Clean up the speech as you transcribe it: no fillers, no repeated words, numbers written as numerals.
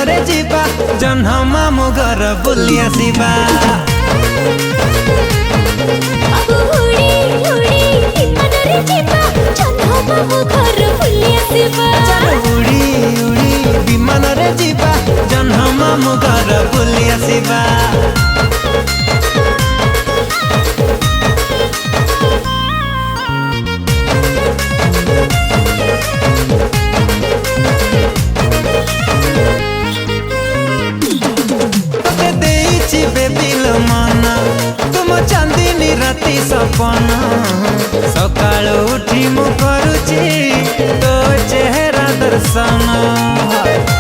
रे जीवा जन्ह मामु घर बुली आसीबा। बाबू उड़ी उड़ी विमान रे जीवा जन्ह मामु घर बुली आसीबा। उड़ी उड़ी विमान रे जीवा जन्ह मामु घर बुली आसीबा। दिल माना तुम चांदनी राति सपना सकाल उठी मु करुची तो चेहरा दर्शन।